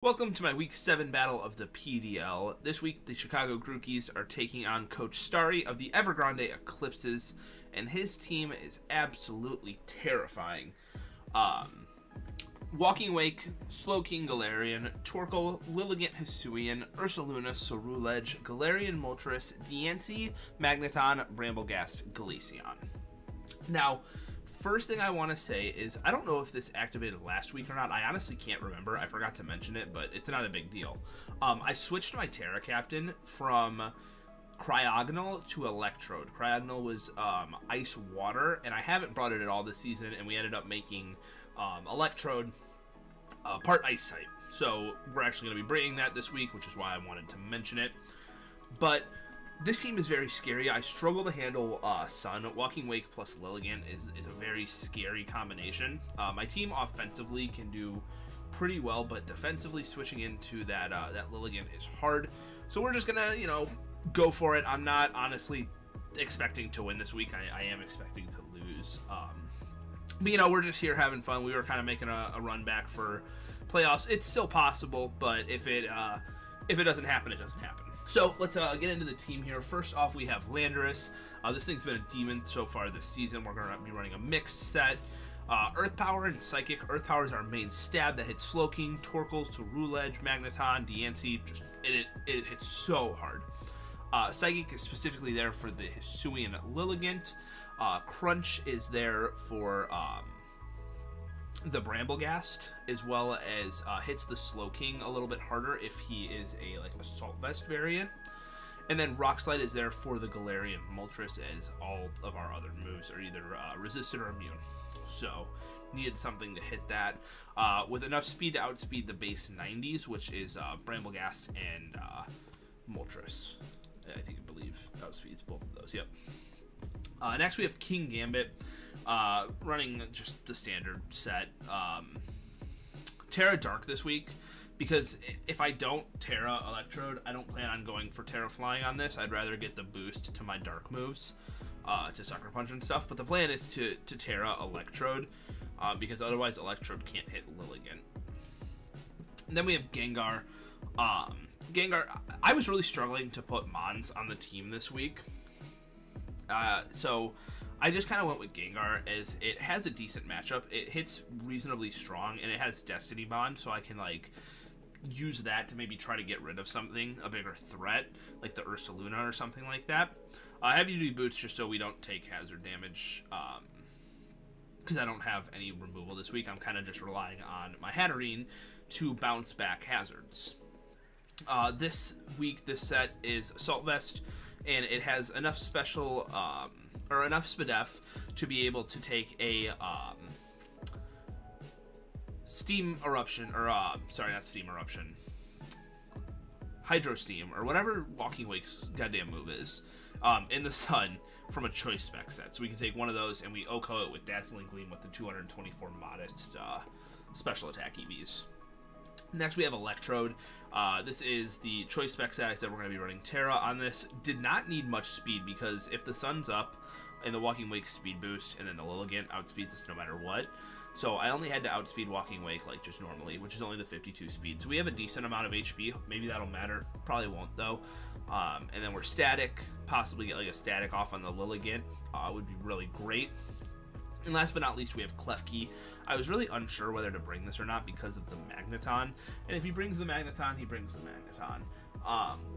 Welcome to my Week 7 battle of the PDL. This week, the Chicago Grookies are taking on Coach Staarii of the Evergrande Eclipses, and his team is absolutely terrifying. Walking Wake, Slowking Galarian, Torkoal, Lilligant Hisuian, Ursaluna, Sorulege, Galarian Moltres, Diancie, Magneton, Bramblegast, Glaceon. Now, first thing I want to say is, I don't know if this activated last week or not. I honestly can't remember. I forgot to mention it, but it's not a big deal. I switched my Terra Captain from Cryogonal to Electrode. Cryogonal was Ice Water, and I haven't brought it at all this season, and we ended up making Electrode part Ice type. So we're actually going to be bringing that this week, which is why I wanted to mention it. But this team is very scary. I struggle to handle Sun. Walking Wake plus Lilligant is a very scary combination. My team offensively can do pretty well, but defensively switching into that Lilligant is hard. So we're just gonna, go for it. I'm not honestly expecting to win this week. I am expecting to lose. But we're just here having fun. We were kind of making a run back for playoffs. It's still possible, but if it doesn't happen, it doesn't happen. So let's get into the team here. First off, we have Landorus. This thing's been a demon so far this season. We're going to be running a mixed set. Earth Power and Psychic. Earth Power is our main stab that hits Slowking, Torkoal, Sorulege, Magneton, Diancie. It hits so hard. Psychic is specifically there for the Hisuian Lilligant. Crunch is there for the Bramblegast, as well as hits the Slowking a little bit harder if he is a Assault Vest variant. And then Rock Slide is there for the Galarian Moltres, as all of our other moves are either resisted or immune. So needed something to hit that with enough speed to outspeed the base 90s, which is Bramblegast and Moltres. I believe outspeeds both of those. Yep. Next we have King Gambit, running just the standard set. Terra Dark this week, because if I don't Terra Electrode, I don't plan on going for Terra Flying on this. I'd rather get the boost to my Dark moves, to Sucker Punch and stuff. But the plan is to Terra Electrode, because otherwise Electrode can't hit Lilligant. And then we have Gengar. Gengar, I was really struggling to put Mons on the team this week. So I just kind of went with Gengar, as it has a decent matchup. It hits reasonably strong, and it has Destiny Bond, so I can use that to maybe try to get rid of something, a bigger threat, like the Ursaluna or something like that. Heavy Duty Boots just so we don't take hazard damage, because I don't have any removal this week. I'm kind of just relying on my Hatterene to bounce back hazards. This week, this set is Assault Vest, and it has enough special, or enough SPDF to be able to take a Steam Eruption, or sorry, not Steam Eruption, Hydro Steam, or whatever Walking Wake's goddamn move is, in the sun from a choice spec set. So we can take one of those and we OHKO it with Dazzling Gleam with the 224 modest special attack EVs. Next we have Electrode. This is the choice spec set. I said we're going to be running Terra on this. Did not need much speed, because if the sun's up and the Walking Wake speed boost, and then the Lilligant outspeeds us no matter what. So I only had to outspeed Walking Wake just normally, which is only the 52 speed. So we have a decent amount of HP. Maybe that'll matter. Probably won't though. And then we're static. Possibly get a static off on the Lilligant. Would be really great. And last but not least, we have Klefki. I was really unsure whether to bring this or not because of the Magneton. And if he brings the Magneton, he brings the Magneton.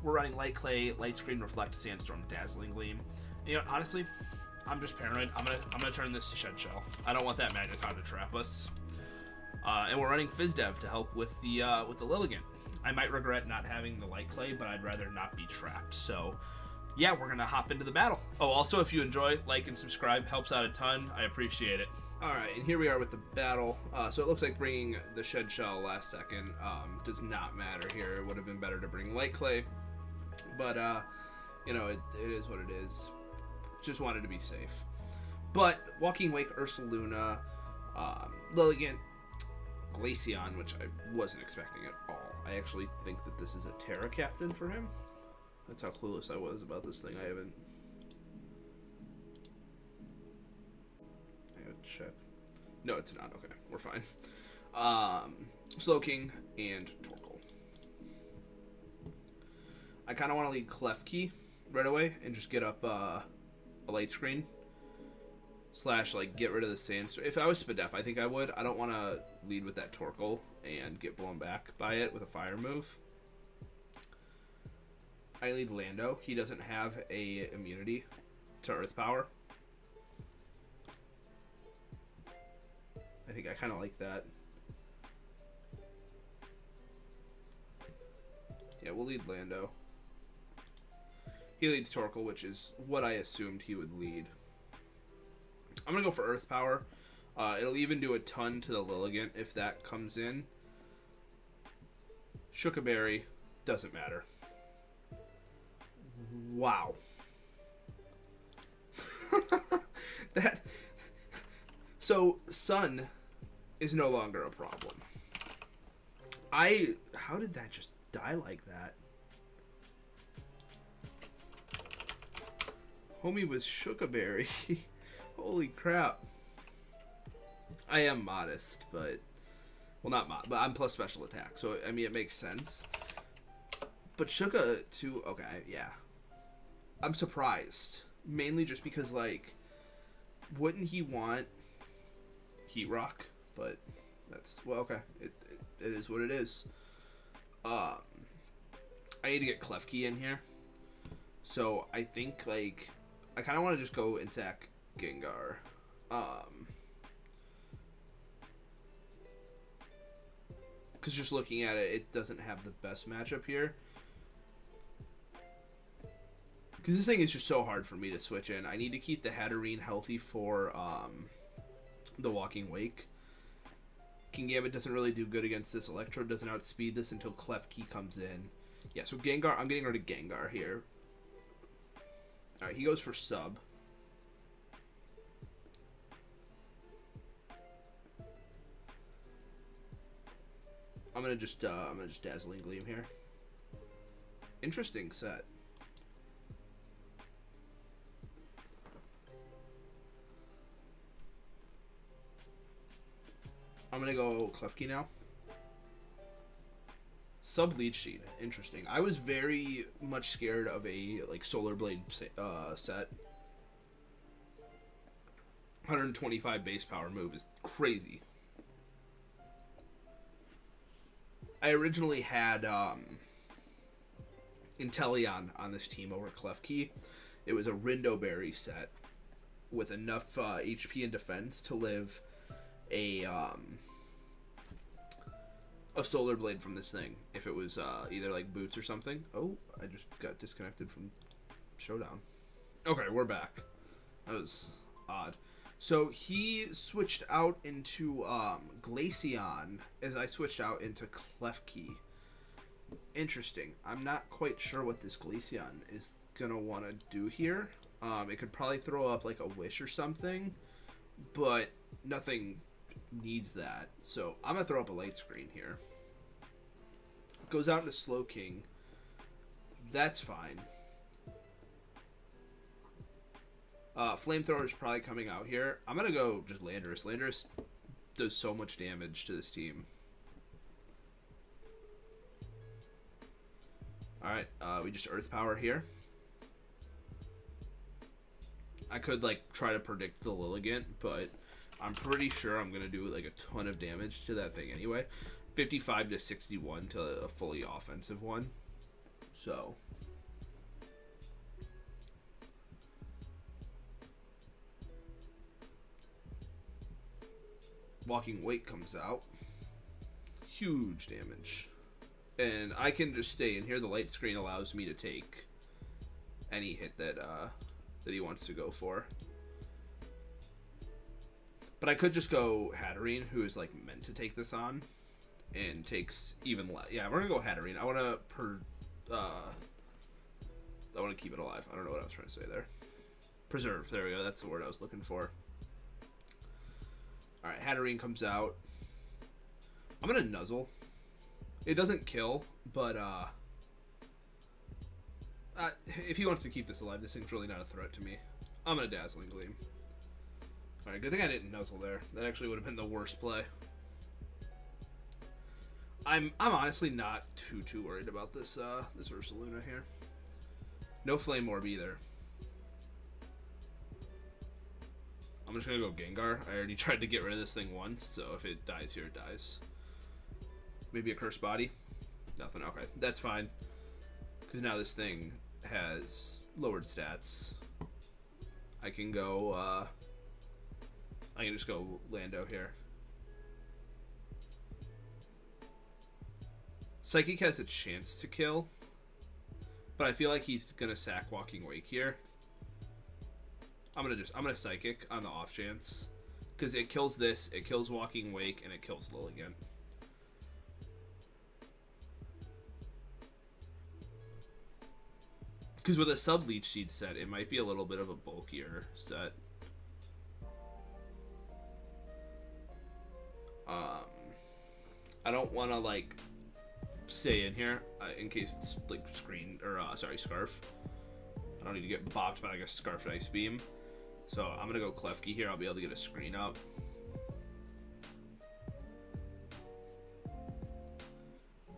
We're running Light Clay, Light Screen, Reflect, Sandstorm, Dazzling Gleam. And, honestly, I'm just paranoid. I'm gonna turn this to Shed Shell. I don't want that Magneton to trap us. And we're running Fizdev to help with the Lilligant. I might regret not having the Light Clay, but I'd rather not be trapped. So yeah, we're gonna hop into the battle. Oh, also, if you enjoy, like and subscribe, helps out a ton. I appreciate it. All right, and here we are with the battle. So it looks like bringing the Shed Shell last second does not matter here. It would have been better to bring Light Clay, but it is what it is. Just wanted to be safe. But Walking Wake, Ursaluna, Lilligant, Glaceon, which I wasn't expecting at all. I actually think that this is a Terra Captain for him. That's how clueless I was about this thing. I gotta check. No, it's not. Okay, we're fine. Slowking and Torkoal. I kind of want to lead Klefki right away and just get up a light screen. Slash, like, get rid of the Sandstorm. If I was Spadef, I think I would. I don't want to lead with that Torkoal and get blown back by it with a fire move. I lead Lando. He doesn't have a immunity to Earth Power. I think I kind of like that. Yeah, we'll lead Lando. He leads Torkoal, which is what I assumed he would lead. I'm going to go for Earth Power. It'll even do a ton to the Lilligant if that comes in. Shookaberry, doesn't matter. Wow. So, Sun is no longer a problem. How did that just die like that? Homie was Shookaberry. Holy crap. I am modest, but... Well, not modest, but I'm plus special attack. So, I mean, it makes sense. But Shuka, too... Okay, yeah. I'm surprised. Mainly just because, like... Wouldn't he want... Heat Rock? But that's... Well, okay. It is what it is. I need to get Klefki in here. So, I think, like... I kind of want to just go and sack Gengar. Because just looking at it, it doesn't have the best matchup here. Because this thing is just so hard for me to switch in. I need to keep the Hatterene healthy for the Walking Wake. Kingambit doesn't really do good against this. Electrode doesn't outspeed this until Klefki comes in. Yeah, so Gengar, I'm getting rid of Gengar here. Alright, he goes for sub. I'm gonna just Dazzling Gleam here. Interesting set. I'm gonna go Klefki now. Sub Leech Seed, interesting. I was very much scared of a like Solar Blade set. 125 base power move is crazy. I originally had Inteleon on this team over Klefki. It was a Rindoberry set with enough HP and defense to live a Solar Blade from this thing. If it was either like Boots or something. Oh, I just got disconnected from Showdown. Okay, we're back. That was odd. So he switched out into Glaceon as I switched out into Klefki. Interesting. I'm not quite sure what this Glaceon is gonna want to do here. It could probably throw up like a Wish or something, but nothing needs that. So I'm gonna throw up a Light Screen here. Goes out into Slowking. That's fine. Flamethrower is probably coming out here. I'm gonna go just Landorus. Landorus does so much damage to this team. Alright, we just Earth Power here. I could like try to predict the Lilligant, but I'm pretty sure I'm gonna do like a ton of damage to that thing anyway. 55 to 61 to a fully offensive one. So Walking Wake comes out. Huge damage. And I can just stay in here. The Light Screen allows me to take any hit that that he wants to go for. But I could just go Hatterene, who is like meant to take this on, and takes even less. Yeah, we're gonna go Hatterene. I wanna keep it alive. I don't know what I was trying to say there. Preserve. There we go. That's the word I was looking for. All right, Hatterene comes out. I'm gonna Nuzzle. It doesn't kill, but if he wants to keep this alive, this thing's really not a threat to me. I'm gonna Dazzling Gleam. Alright, good thing I didn't Nuzzle there. That actually would have been the worst play. I'm honestly not too worried about this this Ursaluna here. No Flame Orb either. I'm just gonna go Gengar. I already tried to get rid of this thing once, so if it dies here, it dies. Maybe a Cursed Body? Nothing. Okay, that's fine. Because now this thing has lowered stats. I can go, I can just go Lando here. Psychic has a chance to kill, but I feel like he's gonna sack Walking Wake here. I'm gonna Psychic on the off chance, because it kills this, it kills Walking Wake, and it kills Lilligant. Because with a sub Leech Seed set, it might be a little bit of a bulkier set. I don't want to like stay in here in case it's like screen or sorry, Scarf. I don't need to get bopped by like a Scarf Ice Beam. So I'm gonna go Klefki here. I'll be able to get a screen up.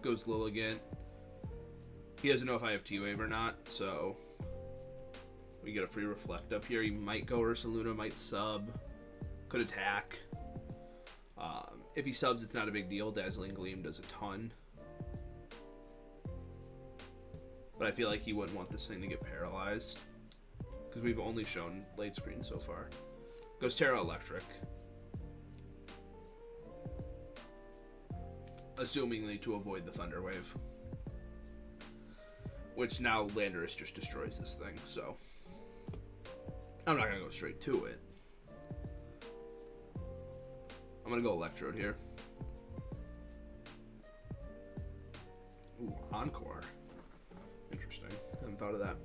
Goes Lilligant. He doesn't know if I have T-Wave or not, so we get a free Reflect up here. He might go Ursaluna, might sub, could attack. If he subs, it's not a big deal. Dazzling Gleam does a ton. But I feel like he wouldn't want this thing to get paralyzed, because we've only shown late screen so far. Goes Terra Electric. Assumingly to avoid the Thunder Wave. Which now Landorus just destroys this thing, so I'm not going to go straight to it. I'm going to go Electrode here. Ooh, Encore. Interesting. I hadn't thought of that.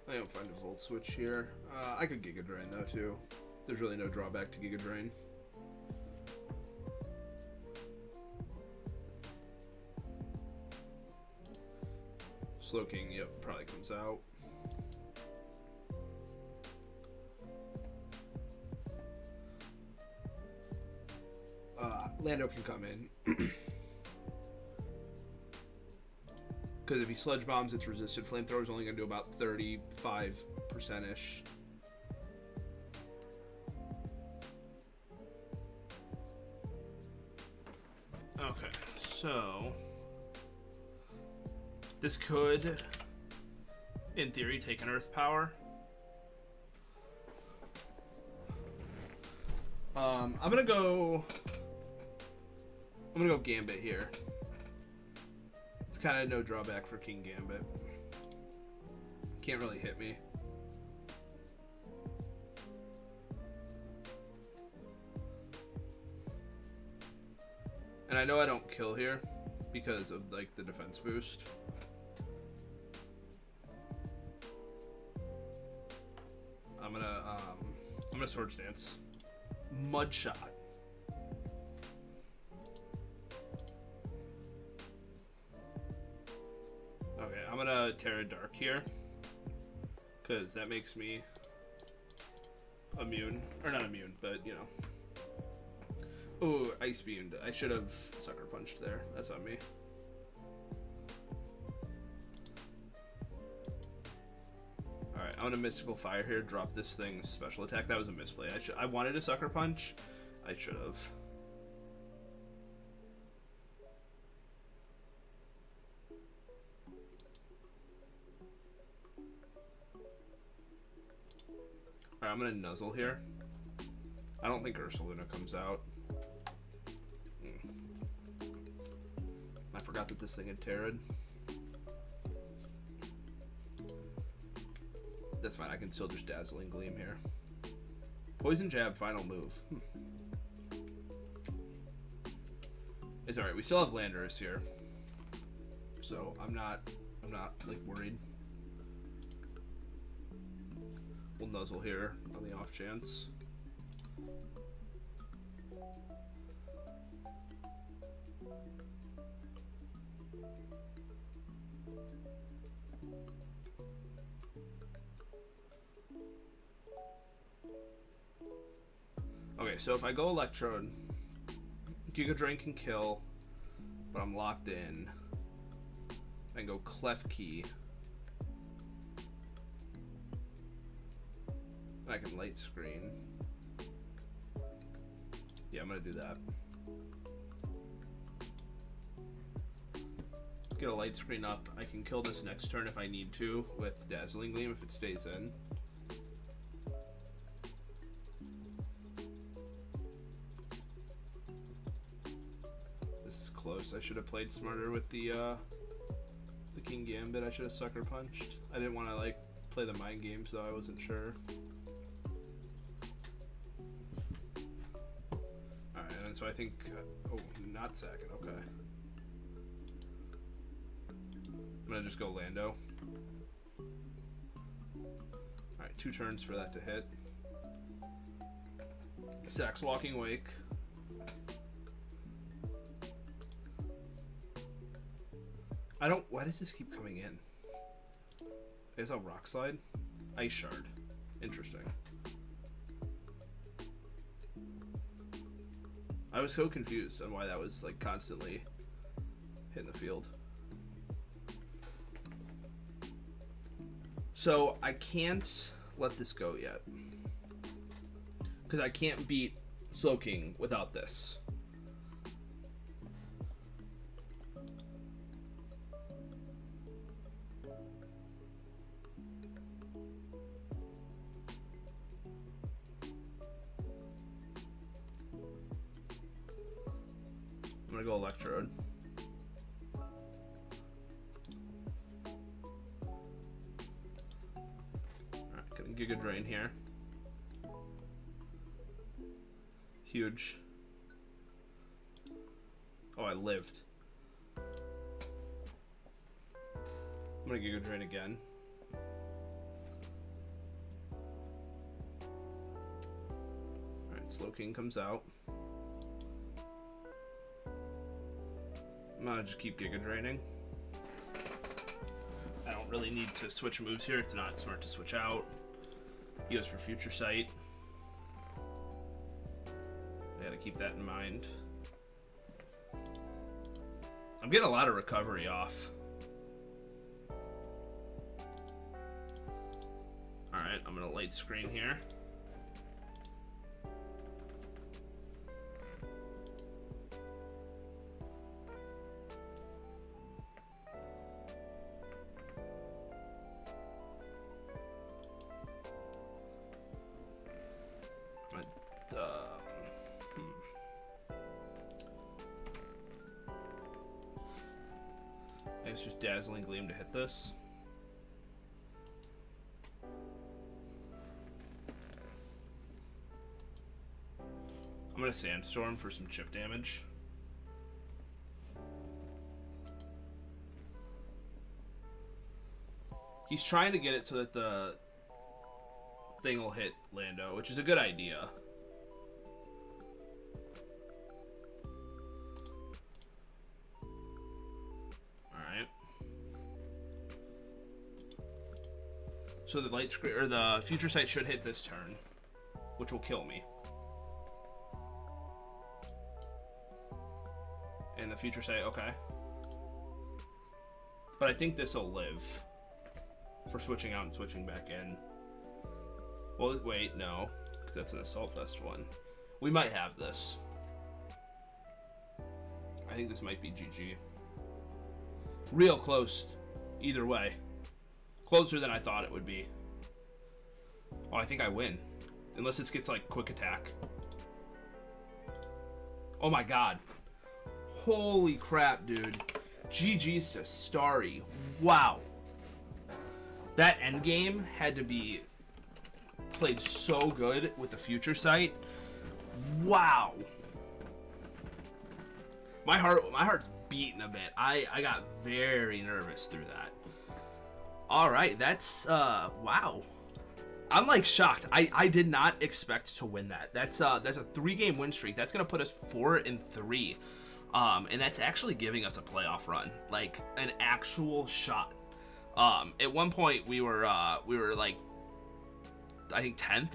I don't find a Volt Switch here. I could Giga Drain though too. There's really no drawback to Giga Drain. Slowking, yep, probably comes out. Lando can come in. Because if he Sludge Bombs, it's resisted. Flamethrower's only going to do about 35%-ish. Okay, so this could, in theory, take an Earth Power. I'm gonna go Gambit here. It's kind of no drawback for King Gambit. Can't really hit me. And I know I don't kill here because of like the defense boost. I'm gonna Swords Dance. Mud Shot. Okay, I'm gonna Terra Dark here, because that makes me immune, or not immune, but you know. Ooh, Ice Beamed. I should have Sucker Punched there. That's on me. Alright, I'm gonna Mystical Fire here, drop this thing's special attack. That was a misplay. I wanted a Sucker Punch. I should have. Alright, I'm gonna Nuzzle here. I don't think Ursaluna comes out. I forgot that this thing had Terrad. That's fine, I can still just Dazzling Gleam here. Poison Jab, final move. It's alright, we still have Landorus here. So I'm not like worried. We'll Nuzzle here on the off chance. Okay, so if I go Electrode, Giga Drain can kill, but I'm locked in. I go Clef Key. I can Light Screen. Yeah, I'm gonna do that. Get a Light Screen up. I can kill this next turn if I need to with Dazzling Gleam if it stays in. This is close. I should have played smarter with the King Gambit. I should have Sucker Punched. I didn't want to like play the mind games though. I wasn't sure. Alright, and so I think oh, not second. Okay. I'm gonna just go Lando. Alright, 2 turns for that to hit. Sax Walking Wake. Why does this keep coming in? Is a Rock Slide? Ice Shard. Interesting. I was so confused on why that was like constantly hitting the field. So I can't let this go yet. Because I can't beat Slowking without this. I'm gonna go Electrode. Alright, gonna Giga Drain here. Huge. Oh, I lived. I'm gonna Giga Drain again. Alright, Slowking comes out. I'm gonna just keep Giga Draining. I don't really need to switch moves here. It's not smart to switch out. He goes for Future Sight. I gotta keep that in mind. I'm getting a lot of recovery off. Alright, I'm gonna Light Screen here. I guess just Dazzling Gleam to hit this. I'm gonna Sandstorm for some chip damage. He's trying to get it so that the thing will hit Lando, which is a good idea. Alright. So the Light Screen or the Future Sight should hit this turn, which will kill me. And the Future Sight, okay. But I think this will live for switching out and switching back in. Well, wait, no, because that's an Assault Vest one. We might have this. I think this might be GG. Real close, either way. Closer than I thought it would be. Oh, I think I win. Unless it gets, like, Quick Attack. Oh my god. Holy crap, dude. GG's to Staarii. Wow. That endgame had to be played so good with the Future Sight. Wow. My heart's beating a bit. I got very nervous through that. All right, that's wow. I'm like shocked. I did not expect to win that. That's a 3-game win streak. That's gonna put us 4-3. And that's actually giving us a playoff run, like an actual shot. At one point we were like, I think 10th.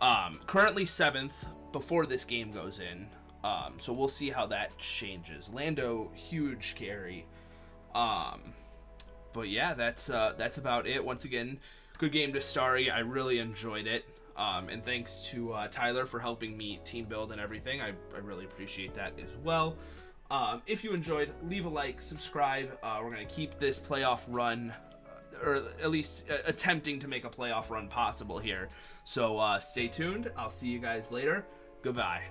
Currently 7th before this game goes in. So we'll see how that changes. Lando, huge carry. But yeah, that's about it. Once again, good game to Staarii. I really enjoyed it. And thanks to Tyler for helping me team build and everything. I really appreciate that as well. If you enjoyed, leave a like, subscribe. We're going to keep this playoff run, or at least attempting to make a playoff run possible here. So stay tuned. I'll see you guys later. Goodbye.